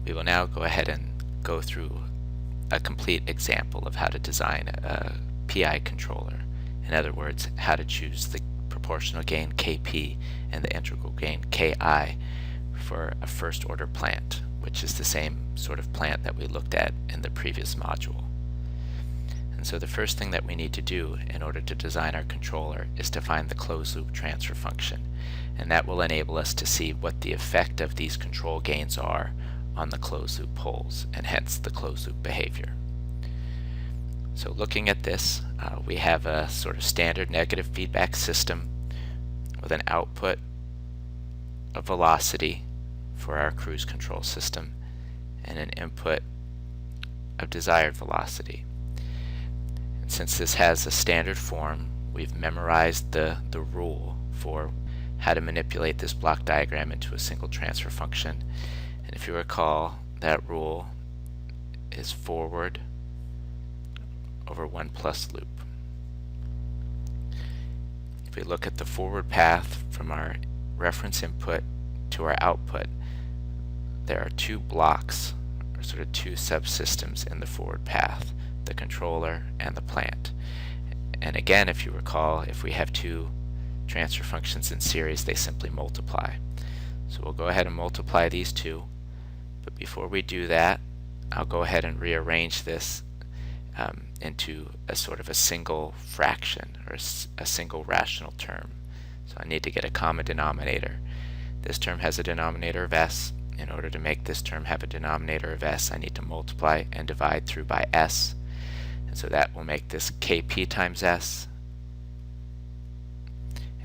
We will now go ahead and go through a complete example of how to design a PI controller. In other words, how to choose the proportional gain Kp and the integral gain Ki for a first order plant, which is the same sort of plant that we looked at in the previous module. And so the first thing that we need to do in order to design our controller is to find the closed loop transfer function, and that will enable us to see what the effect of these control gains are on the closed loop poles, and hence the closed loop behavior. So looking at this, we have a sort of standard negative feedback system with an output of velocity for our cruise control system and an input of desired velocity. And since this has a standard form, we've memorized the rule for how to manipulate this block diagram into a single transfer function. And if you recall, that rule is forward over 1 plus loop. If we look at the forward path from our reference input to our output, there are two blocks, or sort of two subsystems in the forward path, the controller and the plant. And again, if you recall, if we have two transfer functions in series, they simply multiply. So we'll go ahead and multiply these two, but before we do that, I'll go ahead and rearrange this into a sort of a single fraction, or a single rational term. So I need to get a common denominator. This term has a denominator of s. In order to make this term have a denominator of s, I need to multiply and divide through by s. And so that will make this Kp times s,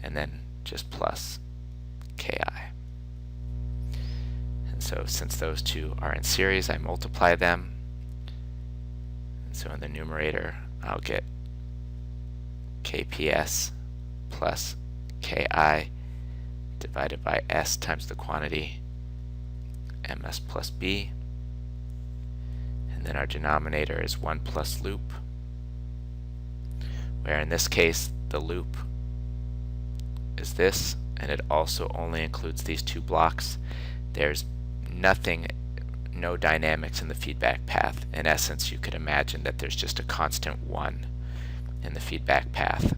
and then just plus Ki. And so since those two are in series, I multiply them. And so in the numerator, I'll get Kps plus Ki divided by s times the quantity ms plus b. And then our denominator is 1 plus loop, where in this case the loop is this, and it also only includes these two blocks. There's no dynamics in the feedback path. In essence, you could imagine that there's just a constant 1 in the feedback path.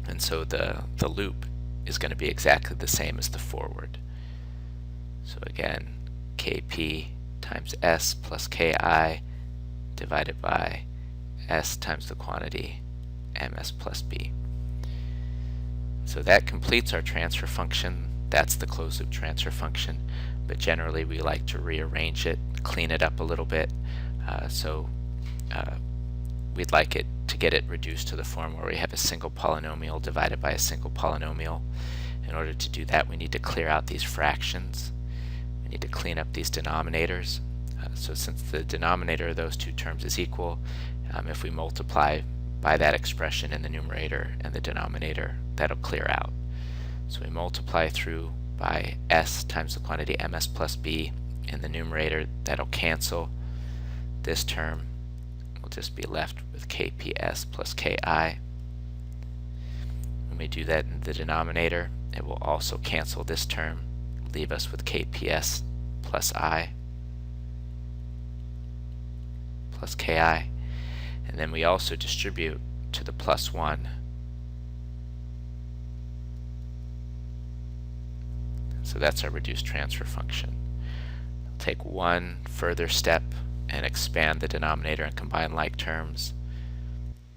And so the loop is going to be exactly the same as the forward. So again, Kp times s plus Ki divided by s times the quantity ms plus b. So that completes our transfer function. That's the closed loop transfer function, but generally we like to rearrange it, clean it up a little bit. We'd like it to get it reduced to the form where we have a single polynomial divided by a single polynomial. In order to do that, we need to clear out these fractions. We need to clean up these denominators. So since the denominator of those two terms is equal, if we multiply by that expression in the numerator and the denominator, that'll clear out. So we multiply through by s times the quantity ms plus b. In the numerator, that'll cancel. This term will just be left with Kps plus Ki. When we do that in the denominator, it will also cancel this term, leave us with Kps plus I plus Ki. And then we also distribute to the plus 1. So that's our reduced transfer function. I'll take one further step and expand the denominator and combine like terms.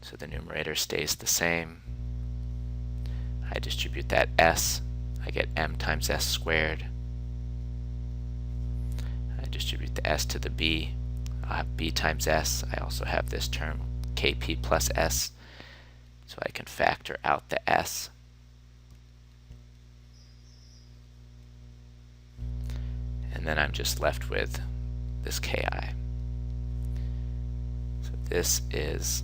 So the numerator stays the same. I distribute that s. I get m times s squared. I distribute the s to the b. I'll have b times s. I also have this term Kp plus s. So I can factor out the s. And then I'm just left with this Ki. So this is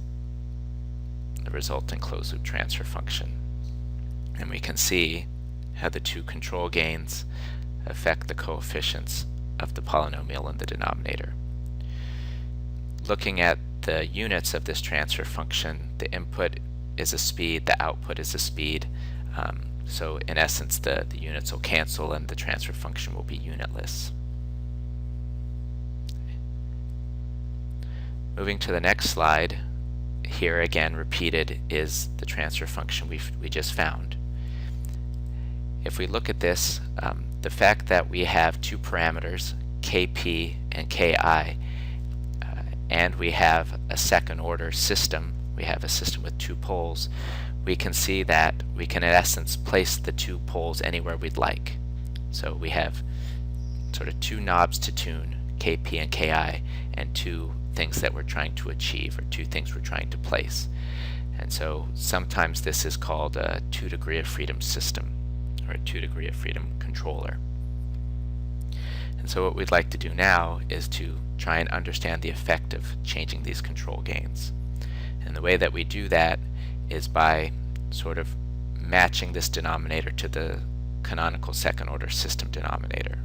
the resulting closed loop transfer function. And we can see how the two control gains affect the coefficients of the polynomial in the denominator. Looking at the units of this transfer function, the input is a speed, the output is a speed. So in essence, the units will cancel and the transfer function will be unitless. Moving to the next slide, here again repeated is the transfer function we just found. If we look at this, the fact that we have two parameters, kp and ki, and we have a second order system, we have a system with two poles, we can see that we can in essence place the two poles anywhere we'd like. So we have sort of two knobs to tune, kp and ki, and two things that we're trying to achieve, or two things we're trying to place. And so sometimes this is called a 2 degree of freedom system, or a 2 degree of freedom controller. And so what we'd like to do now is to try and understand the effect of changing these control gains. And the way that we do that is by sort of matching this denominator to the canonical second order system denominator.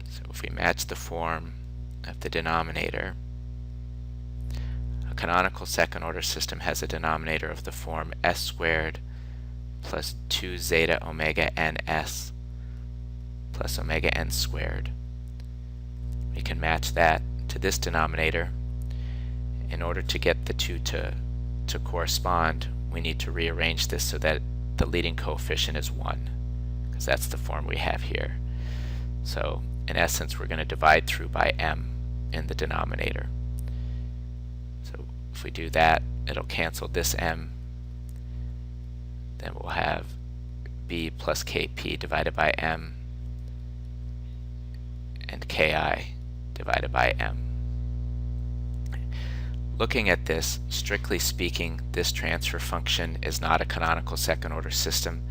So if we match the form of the denominator, a canonical second order system has a denominator of the form s squared plus 2 zeta omega ns plus omega n squared. We can match that to this denominator. In order to get the two to correspond, we need to rearrange this so that the leading coefficient is 1, because that's the form we have here. So in essence, we're going to divide through by m in the denominator. So if we do that, it'll cancel this m. Then we'll have b plus kp divided by m, and ki divided by m. Looking at this, strictly speaking, this transfer function is not a canonical second order system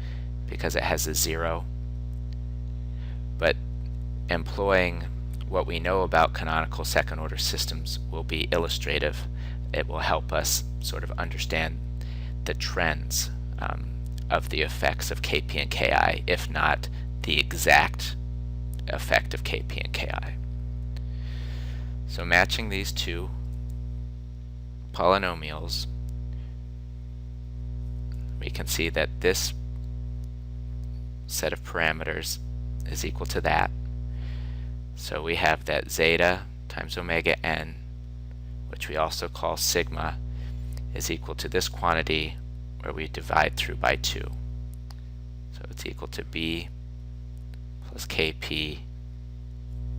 because it has a 0. But employing what we know about canonical second order systems will be illustrative. It will help us sort of understand the trends of the effects of kp and ki, if not the exact effect of kp and ki. So matching these two polynomials, we can see that this set of parameters is equal to that. So we have that zeta times omega n, which we also call sigma, is equal to this quantity where we divide through by 2. So it's equal to b plus kp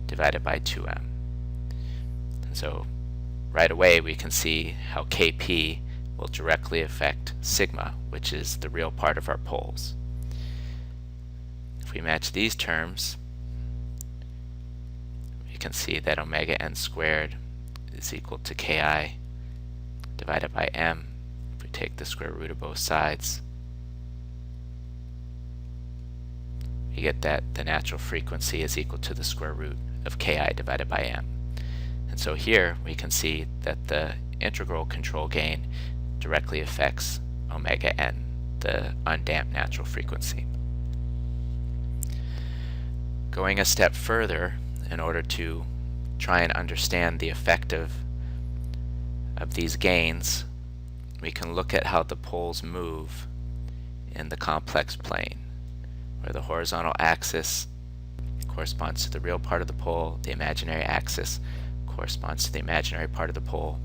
divided by 2m. And so right away we can see how kp will directly affect sigma, which is the real part of our poles. If we match these terms, we can see that omega n squared is equal to ki divided by m. If we take the square root of both sides, we get that the natural frequency is equal to the square root of ki divided by m. And so here we can see that the integral control gain directly affects omega n, the undamped natural frequency. Going a step further, in order to try and understand the effect of these gains, we can look at how the poles move in the complex plane, where the horizontal axis corresponds to the real part of the pole, the imaginary axis corresponds to the imaginary part of the pole.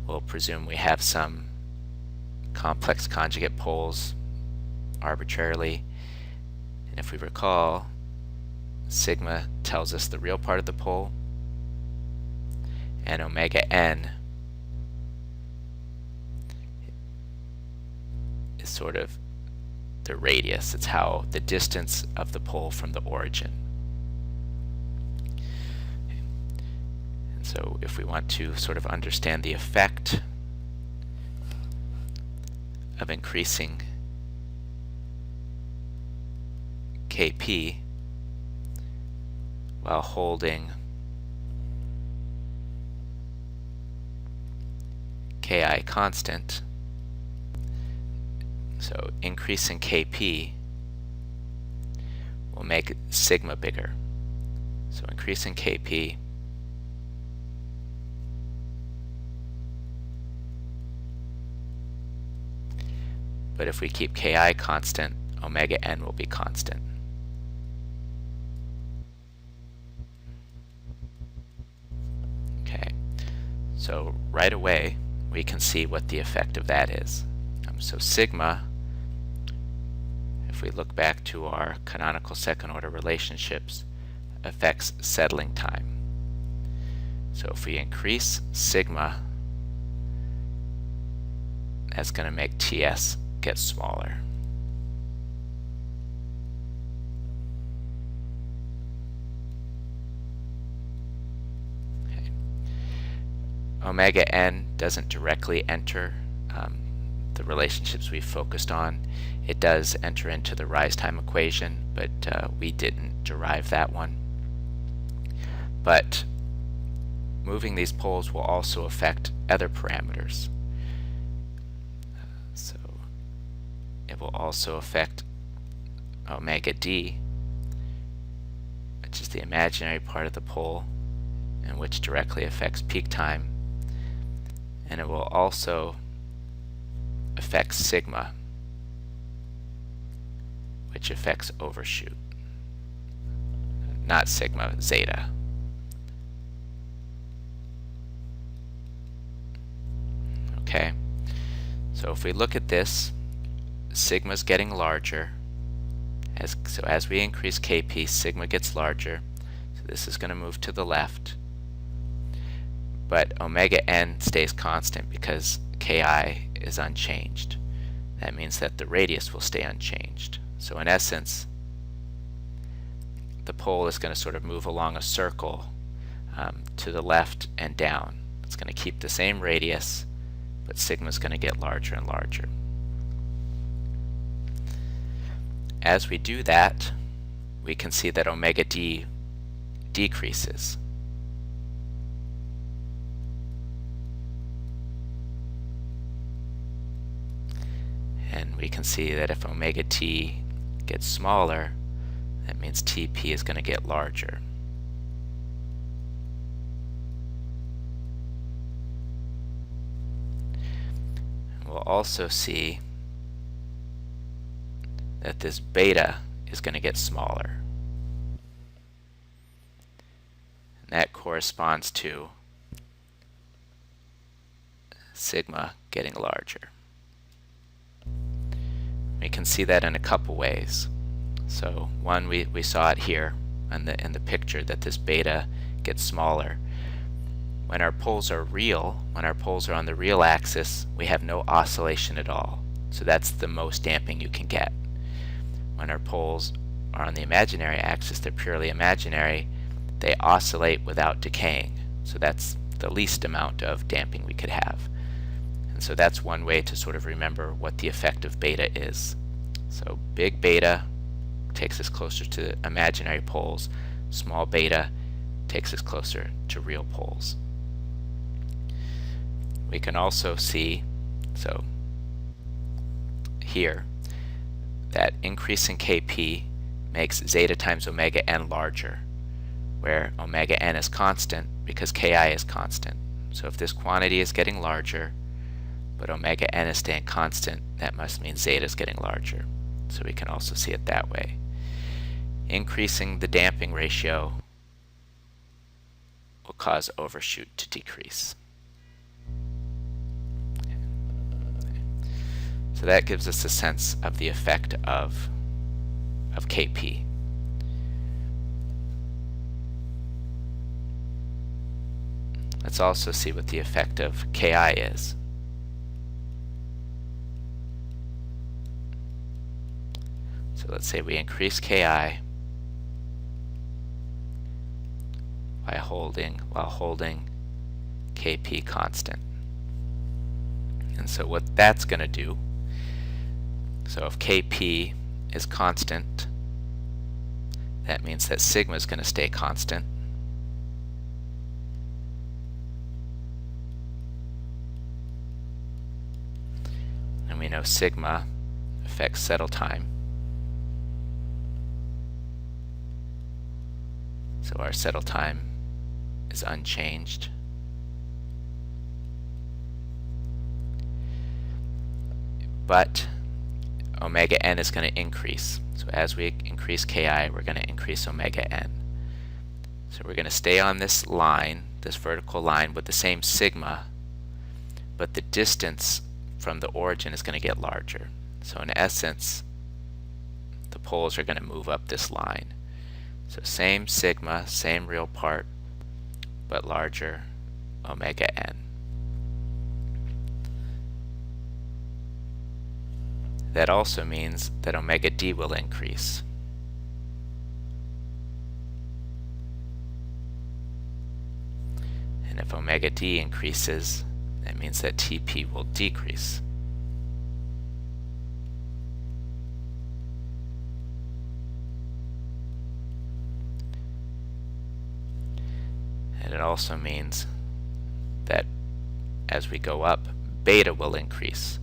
We'll presume we have some complex conjugate poles arbitrarily, and if we recall, sigma tells us the real part of the pole, and omega n is sort of the radius. It's how the distance of the pole from the origin. And so if we want to sort of understand the effect of increasing kp while holding ki constant, so increasing kp will make sigma bigger. So increasing kp but if we keep ki constant, omega n will be constant. So right away we can see what the effect of that is. So sigma, if we look back to our canonical second order relationships, affects settling time. So if we increase sigma, that's going to make TS get smaller. Okay. Omega n doesn't directly enter the relationships we've focused on. It does enter into the rise time equation, but we didn't derive that one. But moving these poles will also affect other parameters. So it will also affect omega d, which is the imaginary part of the pole, and which directly affects peak time. And it will also affect sigma, which affects overshoot. Not sigma, zeta. Okay, so if we look at this, sigma's getting larger. So as we increase Kp, sigma gets larger. So this is going to move to the left. But omega n stays constant because Ki is unchanged. That means that the radius will stay unchanged. So in essence, the pole is going to sort of move along a circle to the left and down. It's going to keep the same radius, but sigma is going to get larger and larger. As we do that, we can see that omega d decreases. And we can see that if omega t gets smaller, that means Tp is going to get larger. And we'll also see that this beta is going to get smaller. And that corresponds to sigma getting larger. We can see that in a couple ways. So one, we saw it here in the picture that this beta gets smaller. When our poles are real, when our poles are on the real axis, we have no oscillation at all. So that's the most damping you can get. When our poles are on the imaginary axis, they're purely imaginary, they oscillate without decaying. So that's the least amount of damping we could have. And so that's one way to sort of remember what the effect of beta is. So big beta takes us closer to imaginary poles. Small beta takes us closer to real poles. We can also see, so here, that increasing Kp makes zeta times omega n larger, where omega n is constant because Ki is constant. So if this quantity is getting larger, but omega n is staying constant, that must mean zeta is getting larger. So we can also see it that way. Increasing the damping ratio will cause overshoot to decrease. So that gives us a sense of the effect of Kp. Let's also see what the effect of Ki is. So let's say we increase Ki while holding Kp constant. And so what that's going to do, so if Kp is constant, that means that sigma is going to stay constant. And we know sigma affects settle time. So our settle time is unchanged. But omega n is going to increase. So as we increase Ki, we're going to increase omega n. So we're going to stay on this line, this vertical line, with the same sigma, but the distance from the origin is going to get larger. So in essence, the poles are going to move up this line. So same sigma, same real part, but larger omega n. That also means that omega d will increase. And if omega d increases, that means that Tp will decrease. And it also means that as we go up, beta will increase.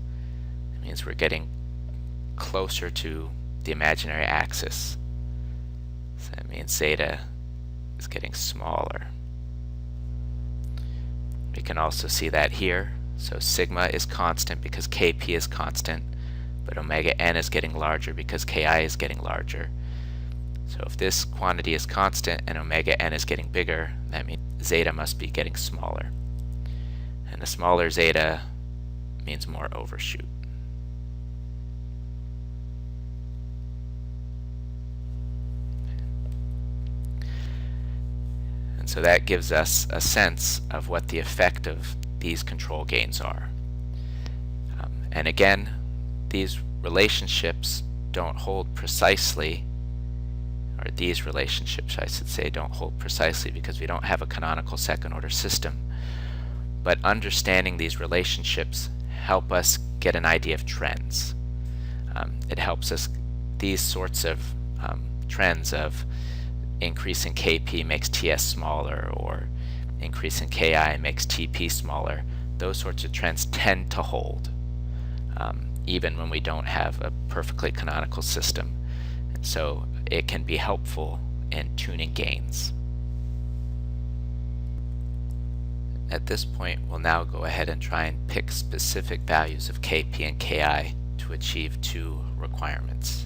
It means we're getting closer to the imaginary axis. So that means zeta is getting smaller. We can also see that here. So sigma is constant because Kp is constant, but omega n is getting larger because Ki is getting larger. So if this quantity is constant and omega n is getting bigger, that means zeta must be getting smaller. And a smaller zeta means more overshoot. And so that gives us a sense of what the effect of these control gains are. And again, these relationships don't hold precisely, or these relationships, I should say, don't hold precisely because we don't have a canonical second order system. But understanding these relationships help us get an idea of trends. It helps us, these sorts of trends of increasing Kp makes Ts smaller, or increasing Ki makes Tp smaller, those sorts of trends tend to hold, even when we don't have a perfectly canonical system. And so it can be helpful in tuning gains. At this point, we'll now go ahead and try and pick specific values of Kp and Ki to achieve two requirements.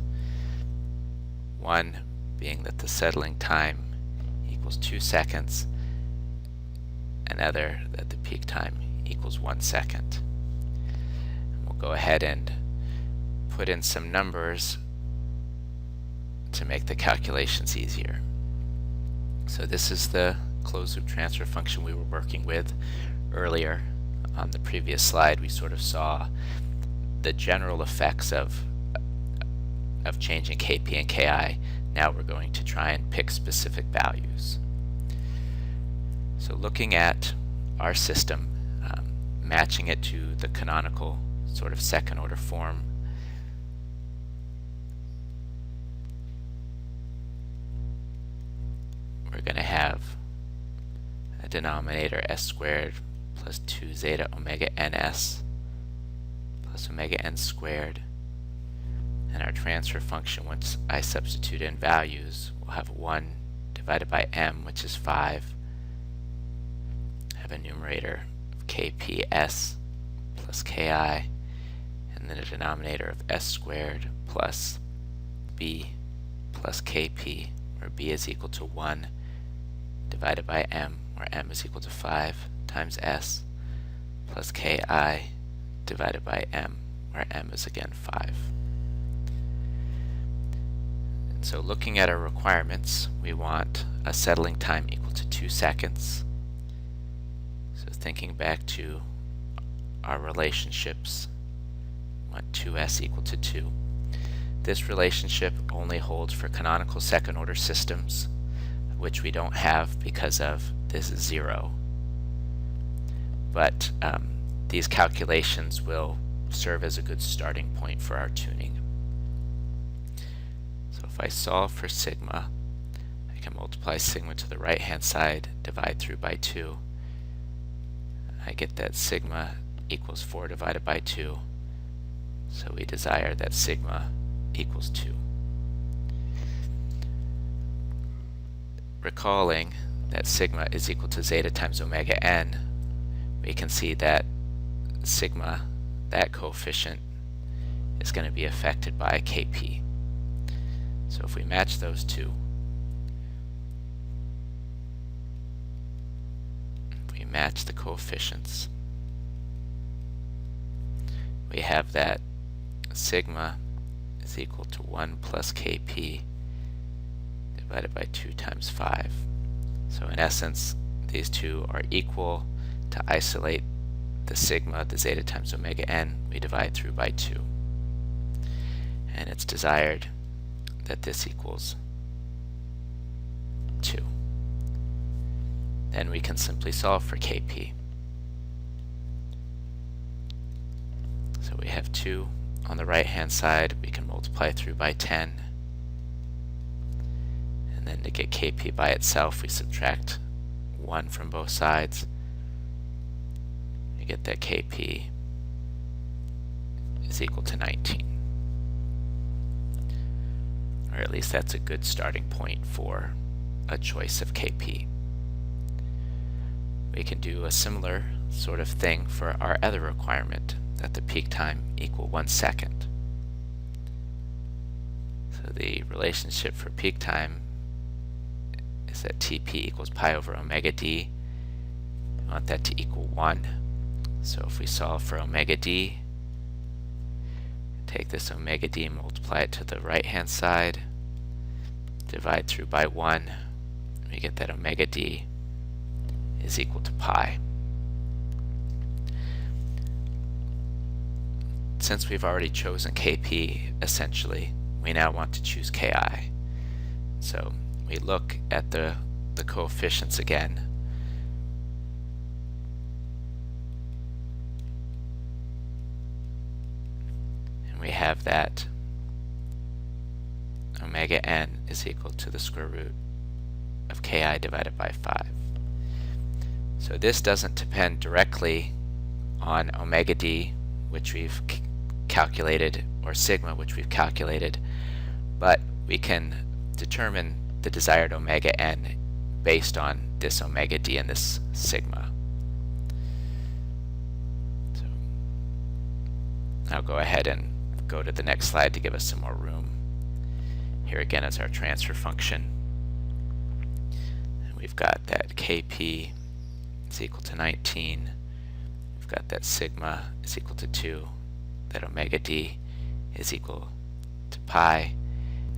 One being that the settling time equals 2 seconds, another that the peak time equals 1 second. And we'll go ahead and put in some numbers to make the calculations easier. So this is the closed loop transfer function we were working with earlier. On the previous slide, we sort of saw the general effects of changing Kp and Ki. Now we're going to try and pick specific values. So looking at our system, matching it to the canonical sort of second order form, we're going to have a denominator s squared plus 2 zeta omega ns plus omega n squared. And our transfer function, once I substitute in values, will have 1 divided by m, which is 5. Have a numerator of kps plus ki, and then a denominator of s squared plus b plus kp, where b is equal to 1 divided by m, where m is equal to 5 times s, plus ki divided by m, where m is again 5. And so looking at our requirements, we want a settling time equal to 2 seconds. So thinking back to our relationships, we want 2s equal to 2. This relationship only holds for canonical second order systems, which we don't have because of this is 0. But these calculations will serve as a good starting point for our tuning. So if I solve for sigma, I can multiply sigma to the right hand side, divide through by 2. I get that sigma equals 4 divided by 2. So we desire that sigma equals 2. Recalling that sigma is equal to zeta times omega n, we can see that sigma, that coefficient, is going to be affected by Kp. So if we match those two, match the coefficients. We have that sigma is equal to 1 plus kp divided by 2 times 5. So in essence, these two are equal. To isolate the sigma, the zeta times omega n, we divide through by 2. And it's desired that this equals 2. Then we can simply solve for kp. So we have 2 on the right hand side, we can multiply through by 10. And then to get kp by itself, we subtract 1 from both sides. We get that kp is equal to 19. Or at least that's a good starting point for a choice of kp. We can do a similar sort of thing for our other requirement, that the peak time equal 1 second. So the relationship for peak time is that Tp equals pi over omega d. We want that to equal 1. So if we solve for omega d, take this omega d, multiply it to the right hand side, divide through by 1, we get that omega d is equal to pi. Since we've already chosen kp, essentially, we now want to choose ki. So we look at the coefficients again. And we have that omega n is equal to the square root of ki divided by 5. So this doesn't depend directly on omega d, which we've calculated, or sigma, which we've calculated, but we can determine the desired omega n based on this omega d and this sigma. So I'll go ahead and go to the next slide to give us some more room. Here again is our transfer function. And we've got that kp is equal to 19. We've got that sigma is equal to 2. That omega d is equal to pi.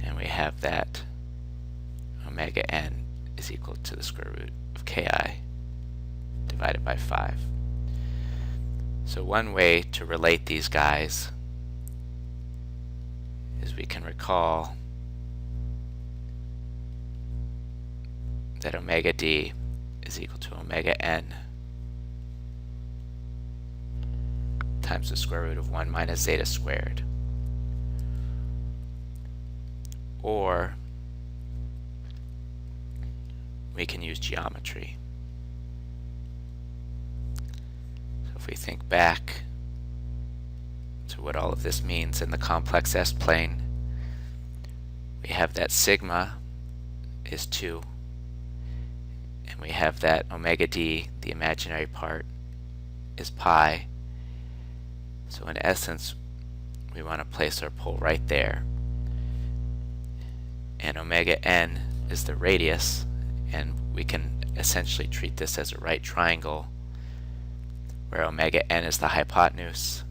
And we have that omega n is equal to the square root of ki divided by 5. So one way to relate these guys is we can recall that omega d is equal to omega n times the square root of 1 minus zeta squared. Or we can use geometry. So if we think back to what all of this means in the complex S-plane, we have that sigma is 2, and we have that omega d, the imaginary part, is pi. So in essence, we want to place our pole right there. And omega n is the radius, and we can essentially treat this as a right triangle where omega n is the hypotenuse,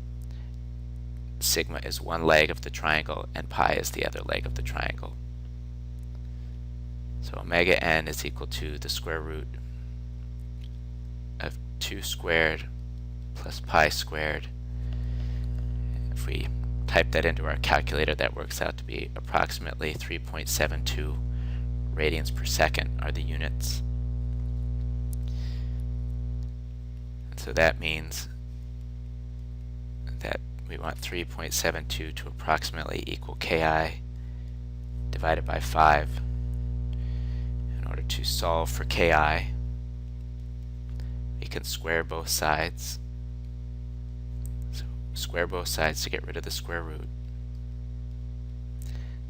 sigma is one leg of the triangle, and pi is the other leg of the triangle. So omega n is equal to the square root of 2 squared plus pi squared. If we type that into our calculator, that works out to be approximately 3.72 radians per second are the units. And so that means that we want 3.72 to approximately equal ki divided by 5. In order to solve for ki, we can square both sides. So square both sides to get rid of the square root.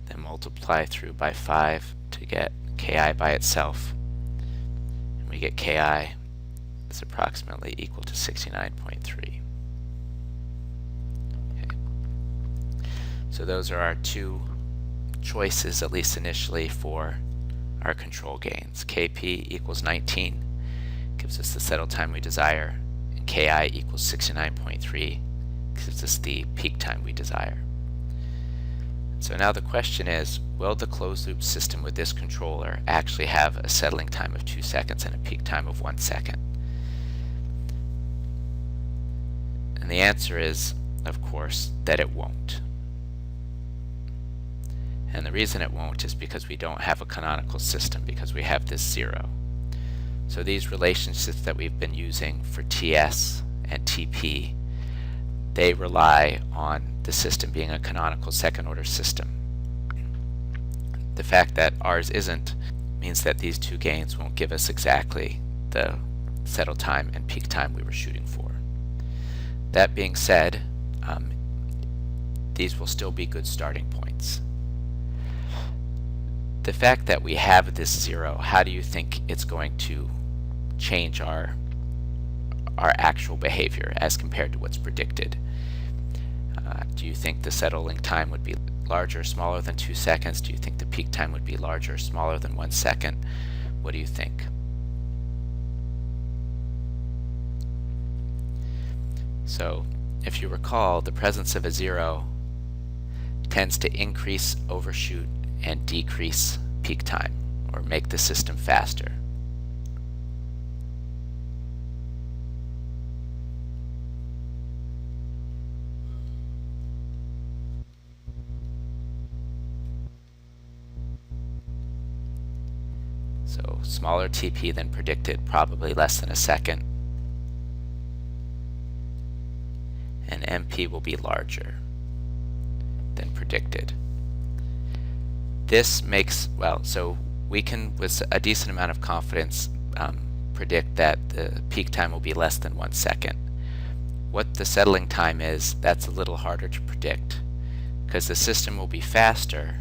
Then multiply through by 5 to get ki by itself. And we get ki is approximately equal to 69.3. Okay. So those are our two choices, at least initially, for our control gains. Kp equals 19, gives us the settle time we desire, and Ki equals 69.3 gives us the peak time we desire. So now the question is, will the closed loop system with this controller actually have a settling time of 2 seconds and a peak time of 1 second? And the answer is, of course, that it won't. And the reason it won't is because we don't have a canonical system, because we have this 0. So these relationships that we've been using for TS and TP, they rely on the system being a canonical second order system. The fact that ours isn't means that these two gains won't give us exactly the settle time and peak time we were shooting for. That being said, these will still be good starting points. The fact that we have this 0, how do you think it's going to change our actual behavior as compared to what's predicted? Do you think the settling time would be larger or smaller than 2 seconds? Do you think the peak time would be larger or smaller than 1 second? What do you think? So, if you recall, the presence of a 0 tends to increase overshoot and decrease peak time, or make the system faster. So smaller TP than predicted, probably less than a second. And MP will be larger than predicted. This makes, well, so we can, with a decent amount of confidence, predict that the peak time will be less than 1 second. What the settling time is, that's a little harder to predict, because the system will be faster,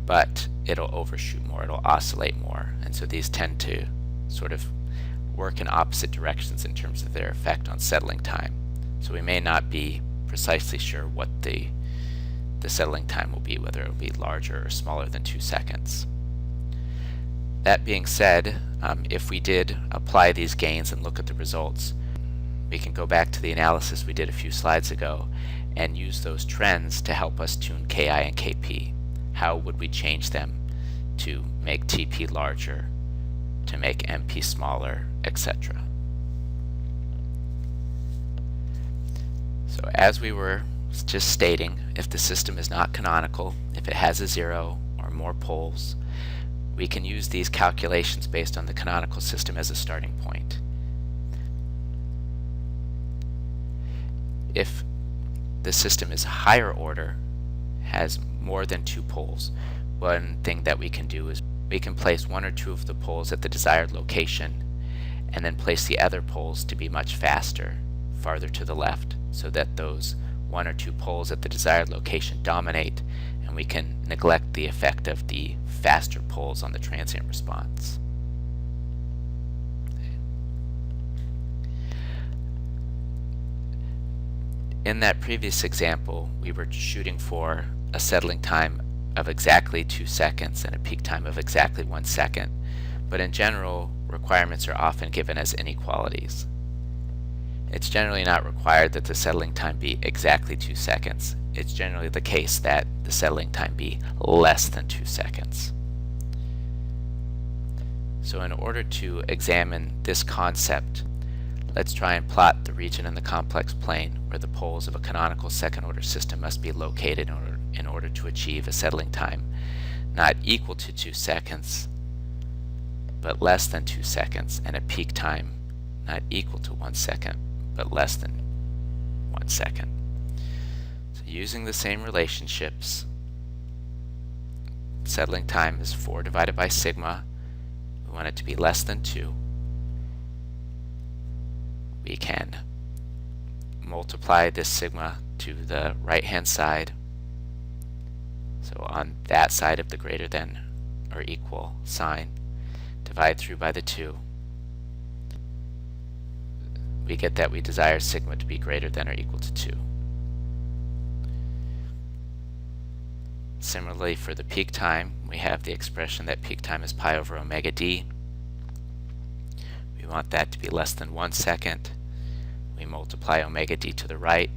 but it'll overshoot more, it'll oscillate more, and so these tend to sort of work in opposite directions in terms of their effect on settling time. So we may not be precisely sure what the settling time will be, whether it will be larger or smaller than 2 seconds. That being said, if we did apply these gains and look at the results, we can go back to the analysis we did a few slides ago and use those trends to help us tune Ki and Kp. How would we change them to make TP larger, to make MP smaller, etc. So as we were just stating, if the system is not canonical, if it has a 0 or more poles, we can use these calculations based on the canonical system as a starting point. If the system is higher order, has more than 2 poles, one thing that we can do is we can place 1 or 2 of the poles at the desired location and then place the other poles to be much faster, farther to the left, so that those 1 or 2 poles at the desired location dominate, and we can neglect the effect of the faster poles on the transient response. In that previous example, we were shooting for a settling time of exactly 2 seconds and a peak time of exactly 1 second, but in general, requirements are often given as inequalities. It's generally not required that the settling time be exactly 2 seconds. It's generally the case that the settling time be less than 2 seconds. So in order to examine this concept, let's try and plot the region in the complex plane where the poles of a canonical second-order system must be located in order to achieve a settling time not equal to 2 seconds, but less than 2 seconds, and a peak time not equal to 1 second, but less than 1 second. So using the same relationships, settling time is 4 divided by sigma. We want it to be less than 2. We can multiply this sigma to the right hand side. So on that side of the greater than or equal sign, divide through by the 2. We get that we desire sigma to be greater than or equal to 2. Similarly, for the peak time, we have the expression that peak time is pi over omega d. We want that to be less than 1 second. We multiply omega d to the right,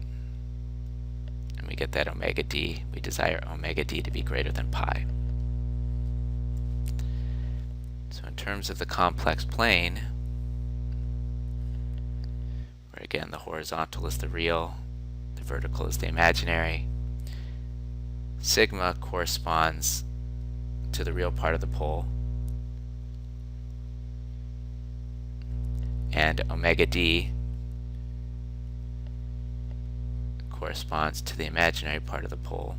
and we get that omega d. We desire omega d to be greater than pi. So in terms of the complex plane, where again the horizontal is the real, the vertical is the imaginary, sigma corresponds to the real part of the pole, and omega d corresponds to the imaginary part of the pole.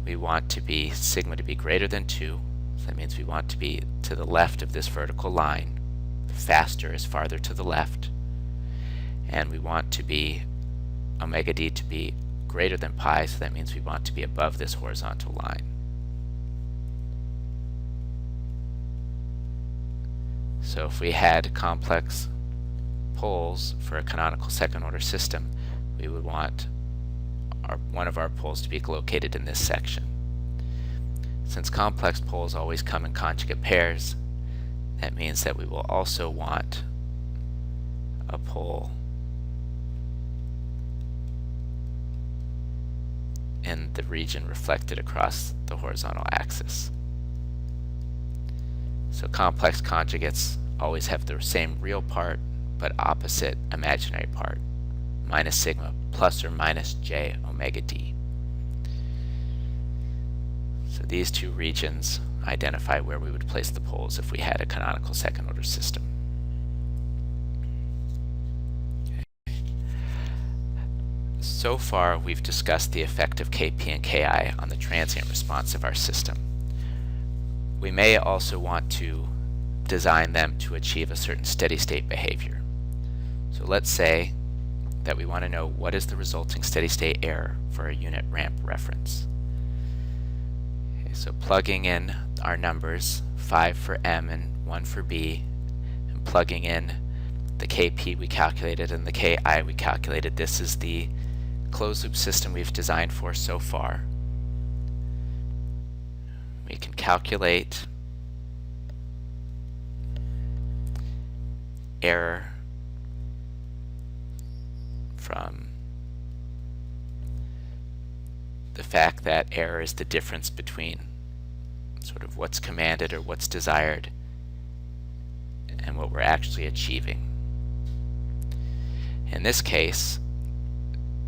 We want to be sigma to be greater than 2, so that means we want to be to the left of this vertical line. Faster is farther to the left, and we want to be omega d to be greater than pi, so that means we want to be above this horizontal line. So if we had complex poles for a canonical second order system, we would want one of our poles to be located in this section. Since complex poles always come in conjugate pairs, that means that we will also want a pole in the region reflected across the horizontal axis. So complex conjugates always have the same real part but opposite imaginary part, minus sigma plus or minus j omega d. So these two regions identify where we would place the poles if we had a canonical second order system. Okay. So far we've discussed the effect of Kp and Ki on the transient response of our system. We may also want to design them to achieve a certain steady state behavior. So let's say that we want to know what is the resulting steady state error for a unit ramp reference. Okay, so plugging in our numbers, 5 for M and 1 for B, and plugging in the Kp we calculated and the Ki we calculated, this is the closed loop system we've designed for so far. We can calculate error from the fact that error is the difference between sort of what's commanded or what's desired and what we're actually achieving. In this case,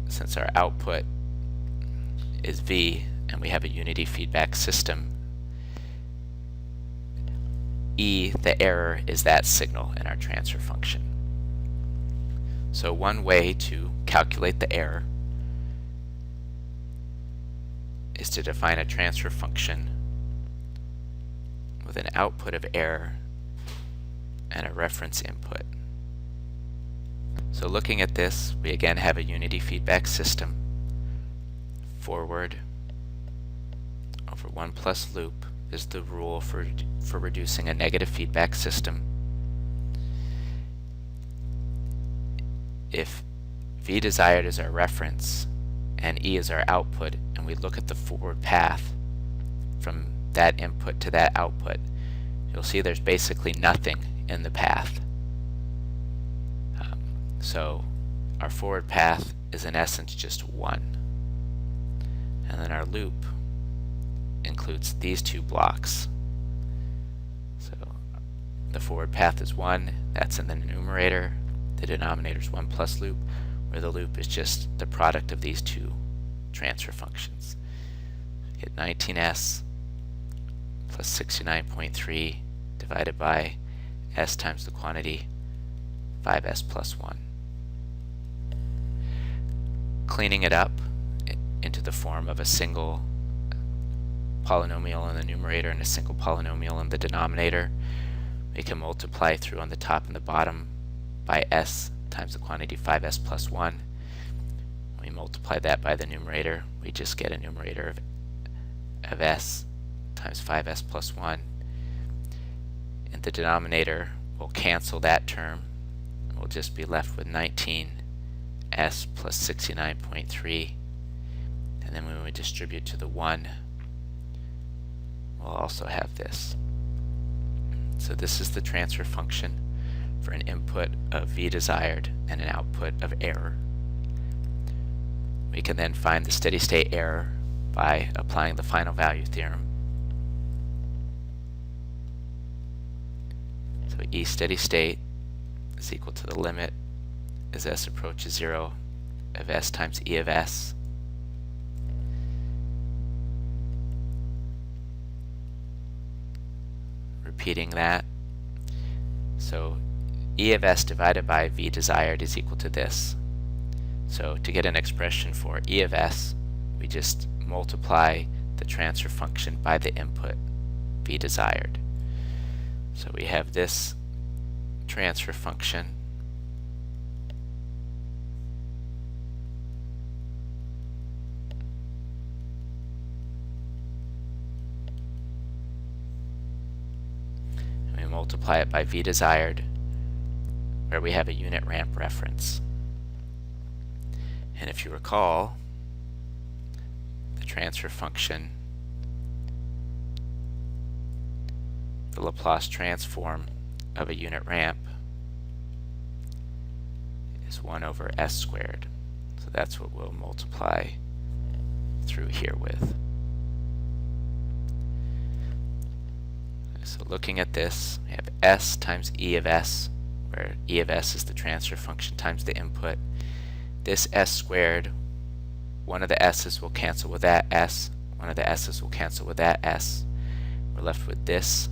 since our output is V and we have a unity feedback system, E, the error, is that signal in our transfer function. So one way to calculate the error is to define a transfer function with an output of error and a reference input. So looking at this, we again have a unity feedback system. Forward over 1 plus loop is the rule for reducing a negative feedback system. If V desired is our reference and E is our output, and we look at the forward path from that input to that output, you'll see there's basically nothing in the path. So our forward path is in essence just 1. And then our loop includes these two blocks. So the forward path is 1, that's in the numerator. The denominator is 1 plus loop, where the loop is just the product of these two transfer functions. We get 19s plus 69.3 divided by s times the quantity 5s plus 1. Cleaning it up into the form of a single polynomial in the numerator and a single polynomial in the denominator, we can multiply through on the top and the bottom by s times the quantity 5s plus 1. When we multiply that by the numerator, we just get a numerator of s times 5s plus 1. In the denominator, we'll cancel that term. We'll just be left with 19s plus 69.3. And then when we distribute to the 1, we'll also have this. So this is the transfer function for an input of v desired and an output of error. We can then find the steady state error by applying the final value theorem. So E steady state is equal to the limit as s approaches 0 of s times E of s repeating that. So E of s divided by v desired is equal to this. So to get an expression for E of s, we just multiply the transfer function by the input v desired. So we have this transfer function and we multiply it by v desired, where we have a unit ramp reference. And if you recall, the transfer function, the Laplace transform of a unit ramp, is 1 over s squared. So that's what we'll multiply through here with. So looking at this, we have s times E of s, where E of s is the transfer function times the input. This s squared, one of the s's will cancel with that s, one of the s's will cancel with that s. We're left with this.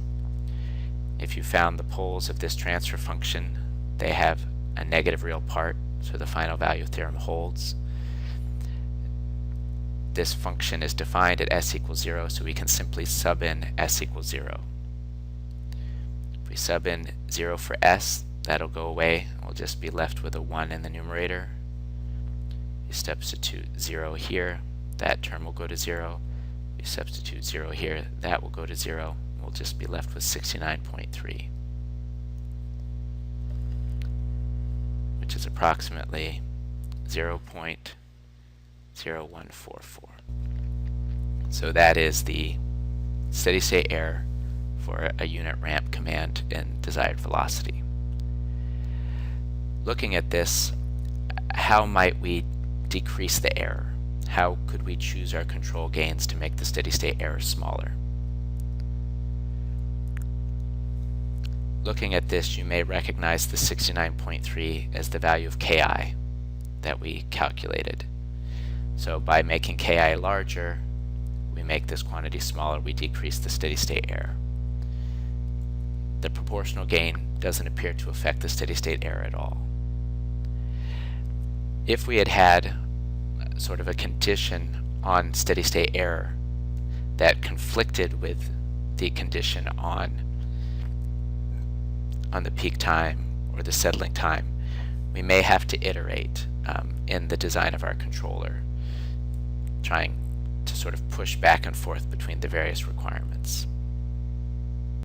If you found the poles of this transfer function, they have a negative real part, so the final value theorem holds. This function is defined at s equals 0, so we can simply sub in s equals 0. If we sub in 0 for s, that'll go away. We'll just be left with a 1 in the numerator. You substitute 0 here, that term will go to 0. You substitute 0 here, that will go to 0. We'll just be left with 69.3, which is approximately 0.0144. So that is the steady state error for a unit ramp command in desired velocity. Looking at this, how might we decrease the error? How could we choose our control gains to make the steady state error smaller? Looking at this, you may recognize the 69.3 as the value of Ki that we calculated. So by making Ki larger, we make this quantity smaller, we decrease the steady state error. The proportional gain doesn't appear to affect the steady state error at all. If we had had sort of a condition on steady state error that conflicted with the condition on the peak time or the settling time, we may have to iterate in the design of our controller, trying to sort of push back and forth between the various requirements.